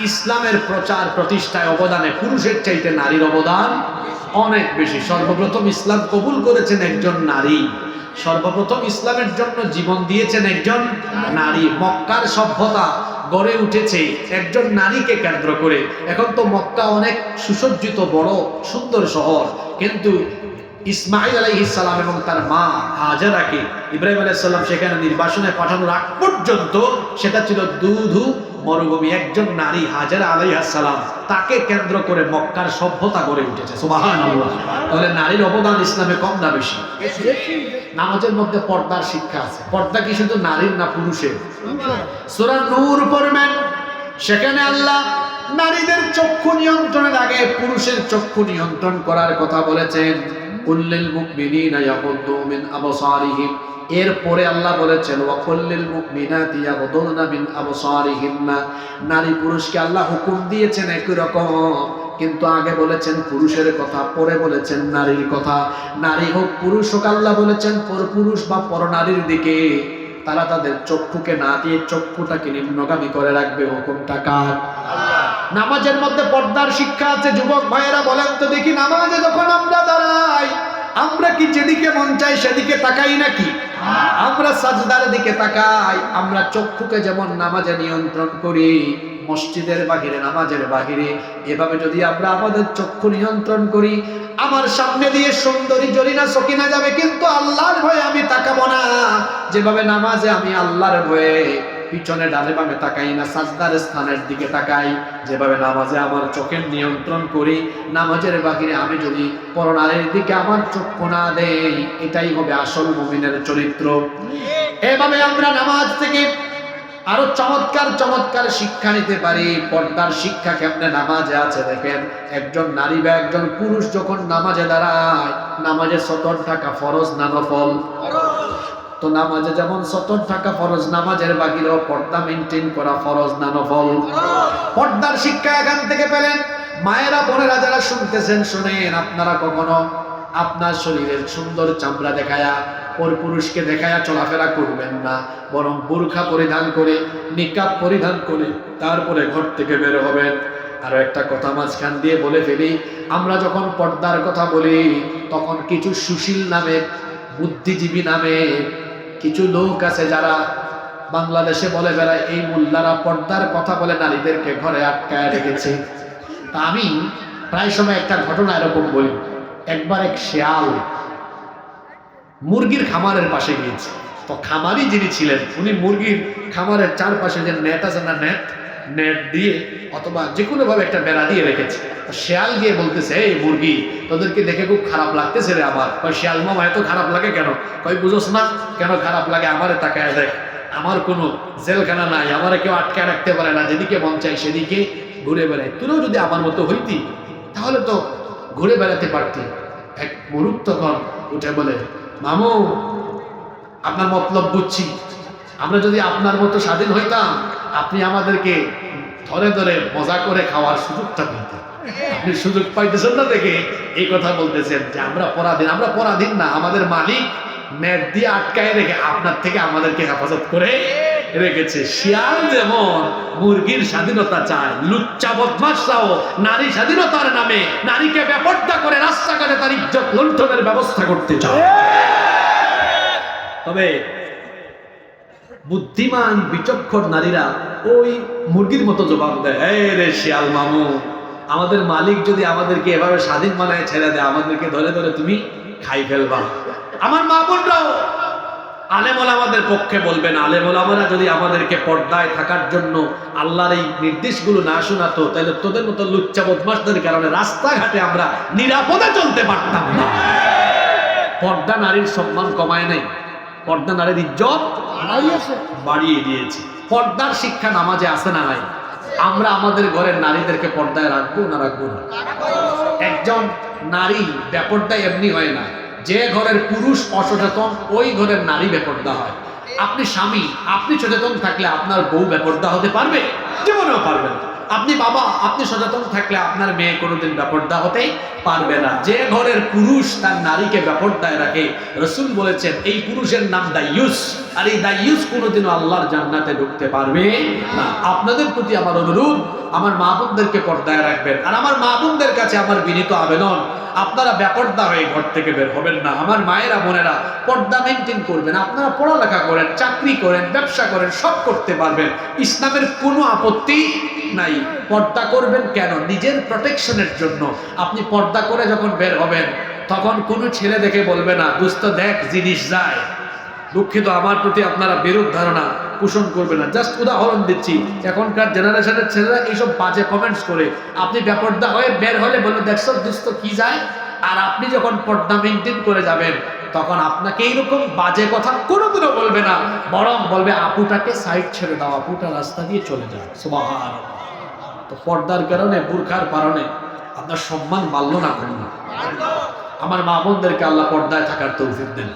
ইসলামের প্রচার প্রতিষ্ঠায় অবদানে পুরুষের চাইতে নারীর অবদান অনেক বেশি। সর্বপ্রথম ইসলাম কবুল করেছেন একজন নারী, সর্বপ্রথম ইসলামের জন্য জীবন দিয়েছেন একজন নারী। মক্কার সভ্যতা গড়ে উঠেছে একজন নারীকে কেন্দ্র করে। এখন তো মক্কা অনেক সুসজ্জিত বড় সুন্দর শহর, কিন্তু ইসমাইল আলাইহিস সালাম এবং তার মা হাজেরাকে ইব্রাহিম আলাইহিস সালাম সেখানে নির্বাসনে পাঠানোর আগ পর্যন্ত সেটা ছিল দুধু মরুভূমি। একজন নারী হাজেরা আলাইহিস সালাম, তাকে কেন্দ্র করে মক্কার সভ্যতা গড়ে উঠেছে। সুবহানাল্লাহ। তাহলে নারীর অবদান ইসলামে কম না বেশি? নামাজের মধ্যে পর্দার শিক্ষা আছে। পর্দা কি শুধু নারীর না পুরুষের? সূরা নূর পড়বেন, সেখানে আল্লাহ নারীদের চক্ষু নিয়ন্ত্রণের আগে পুরুষের চক্ষু নিয়ন্ত্রণ করার কথা বলেছেন। কুল্লিল মুমিনিনা ইয়াগুদ্দু মিন আবসারিহিম, এরপরে আল্লাহ বলেছেন ওয়া কুল্লিল মুমিনাতি ইয়াগুদ্দুনা মিন আবসারিহিন্না। নারী পুরুষকে আল্লাহ হুকুম দিয়েছেন একই রকম, কিন্তু আগে বলেছেন পুরুষের কথা, পরে বলেছেন নারীর কথা। নারী হোক পুরুষ হোক, আল্লাহ বলেছেন পরপুরুষ বা পরনারীর দিকে তারা তাদের চক্ষুকে না দিয়ে চক্ষুটাকে নিম্নগামী করে রাখবে। হুকুমটা কার? নামাজের মধ্যে পর্দার শিক্ষা আছে। যুবক ভাইয়েরা বলেন তো দেখি, নামাজে যখন আমরা দাঁড়াই আমরা কি যেদিকে মন চাই সেদিকে তাকাই নাকি? আমরা সাজদার দিকে তাকাই। আমরা চক্ষুকে যেমন নামাজে নিয়ন্ত্রণ করি, মসজিদের বাহিরে নামাজের বাহিরে, এভাবে যদি আমরা আমাদের চক্ষু নিয়ন্ত্রণ করি, আমার সামনে দিয়ে সুন্দরী জরিনা সকিনা যাবে, কিন্তু আল্লাহর ভয়ে আমি তাকাবো না। যেভাবে নামাজে আমি আল্লাহর ভয়ে পিছনে ডানে বামে তাকাই না, সাজদার স্থানের দিকে তাকাই, যেভাবে নামাজে আমার চোখের নিয়ন্ত্রণ করি, নামাজের বাহিরে আমি যদি পরনারীর দিকে আমার চক্ষু না দেই, এটাই হবে আসল মুমিনের চরিত্র। এভাবে আমরা নামাজ থেকে আরো চমৎকার চমৎকার শিক্ষা নিতে পারি। পর্দার শিক্ষা কেমনে নামাজে আছে দেখেন। একজন নারী বা একজন পুরুষ যখন নামাজে দাঁড়ায়, নামাজে সতর থাকা ফরজ না নফল? তো নামাজে যেমন সতর থাকা ফরজ, নামাজের বাহিরেও পর্দা মেনটেন করা ফরজ না নফল? পর্দার শিক্ষা এখান থেকে পেলেন। মায়েরা বোনেরা যারা শুনতেছেন শুনেন, আপনারা কখনো আপনার শরীরের সুন্দর চামড়া দেখায়া পরপুরুষকে দেখায়া চলাফেরা করবেন না, বরং বুরখা পরিধান করে নিকাব পরিধান করে তারপরে ঘর থেকে বের হবেন। আরো একটা কথা মাঝখান দিয়ে বলে ফেলি, আমরা যখন পর্দার কথা বলি তখন কিছু সুশীল নামে, বুদ্ধিজীবী নামে কিছু লোক আছে যারা বাংলাদেশে বলে বেড়ায় এই মোল্লারা পর্দার কথা বলে নারীদেরকে ঘরে আটকায় রেখেছে। তা আমি প্রায় সময় একটা ঘটনা এরকম বলি। একবার এক শেয়াল মুরগির খামারের পাশে গিয়েছে। তো খামারি যিনি ছিলেন উনি মুরগির খামারের চারপাশে যে নেট আছে না, নেট দিয়ে অথবা যে কোনো ভাবে একটা বেড়া দিয়ে রেখেছে। শেয়াল গিয়ে বলতেছে, এই মুরগি তোদেরকে দেখে খুব খারাপ লাগতেছে রে আমার। কয় শেয়াল মামা এত খারাপ লাগে কেন? কয় বুঝোস না কেন খারাপ লাগে? আমারে তাকায় দেখ, আমার কোনো জেলখানা নাই, আমারে কেউ আটকায় রাখতে পারে না, যেদিকে মন চাই সেদিকে ঘুরে বেড়াই। তুইও যদি আমার মতো হইতি তাহলে তো ঘুরে বেড়াতে পারতি। এক মুরুখ তখন উঠে বলে, মামু আপনার মতলব বুঝছি, আমরা যদি আপনার মতো স্বাধীন হইতাম আপনি আমাদেরকে ধরে ধরে মজা করে খাওয়ার সুযোগটা দিতেন। আপনি সুযোগ পাইতেছেন না দেখে এই কথা বলতেছেন যে আমরা পরাধীন। আমরা পরাধীন না, আমাদের মালিক নেট দিয়ে আটকায় রেখে আপনার থেকে আমাদেরকে হেফাজত করে রেখেছে। শিয়াল যেমন মুরগির স্বাধীনতা চায়, লুচ্চা বদমাশরাও নারী স্বাধীনতার নামে নারীকে বেপর্দা করে রাস্তাঘাটে তার ইজ্জত লুণ্ঠনের ব্যবস্থা করতে চায়। তবে বুদ্ধিমান বিচক্ষণ নারীরা ওই মুরগির মতো জবাব দেয়, এই রে শিয়াল মামু, আমাদের মালিক যদি আমাদেরকে এভাবে স্বাধীন বানায় ছেড়ে দেয়, আমাদেরকে ধরে ধরে তুমি খাই ফেলবা। আমার মা বোনরাও আলেম ওলামাদের পক্ষে বলবেন, আলেম ওলামারা যদি আমাদেরকে পর্দায় থাকার জন্য আল্লাহর এই নির্দেশগুলো না শোনাতো, তাহলে তোদের মতো লুচ্চা বদমাশদের কারণে রাস্তাঘাটে আমরা নিরাপদে চলতে পারতাম না। পর্দা নারীর সম্মান কমায় নাই, পর্দা নারীর ইজ্জত বাড়িয়ে দিয়েছে। পর্দার শিক্ষা নামাজে আছে না নাই? আমরা আমাদের ঘরের নারীদেরকে পর্দায় রাখবো না রাখবো না? একজন নারী বেপর্দায় এমনি হয় না, যে ঘরের পুরুষ অসচেতন ওই ঘরের নারী বেপর্দা হয়। আপনি স্বামী, আপনি সচেতন থাকলে আপনার বউ বেপর্দা হতে পারবে? জীবনেও পারবে না। আপনি বাবা, আপনি সচেতন থাকলে আপনার মেয়ে কোনোদিন বেপর্দা হতে পারবে না। যে ঘরের পুরুষ তার নারীকে বেপর্দায় রাখে, রাসূল বলেছেন এই পুরুষের নাম দাইয়ুস, আর এই দাইয়ুস কোনোদিনও আল্লাহর জান্নাতে ঢুকতে পারবে না। আপনাদের প্রতি আমার অনুরোধ, আমার মা বোনদেরকে পর্দায় রাখবেন। আর আমার মা বোনদের কাছে আমার বিনীত আবেদন, আপনারা বেপর্দা হয়ে ঘর থেকে বের হবেন না। আমার মায়েরা বোনেরা পর্দা মেনটেন করবেন। আপনারা পড়ালেখা করেন, চাকরি করেন, ব্যবসা করেন, সব করতে পারবেন, ইসলামের কোনো আপত্তি নাই। পর্দা করবেন কেন? নিজের প্রোটেকশনের জন্য। আপনি পর্দা করে যখন বের হবেন তখন কোনো ছেলে দেখে বলবে না দোস্ত দেখ জিনিস যায়। দুঃখিত, আমার প্রতি আপনারা বিরূপ ধারণা পোষণ করবে না। জাস্ট উদাহরণ দিচ্ছি, এখনকার জেনারেশনের ছেলেরা এইসব বাজে কমেন্টস করে। আপনি বেপর্দা হয়ে বের হলে বলে দেখছো দোস্ত কি যায়। আর আপনি যখন পর্দা মেনটেন করে যাবেন তখন আপনাকে এইরকম বাজে কথা কোনোদিনও বলবে না, বরং বলবে আপুটাকে সাইড ছেড়ে দাও, আপুটা রাস্তা দিয়ে চলে যায়। সুবহানাল্লাহ। তো পর্দার কারণে, বুরখার কারণে আপনার সম্মান বাড়ল না কমল? আমার মা বোনদেরকে আল্লাহ পর্দায় থাকার তৌফিক দেন।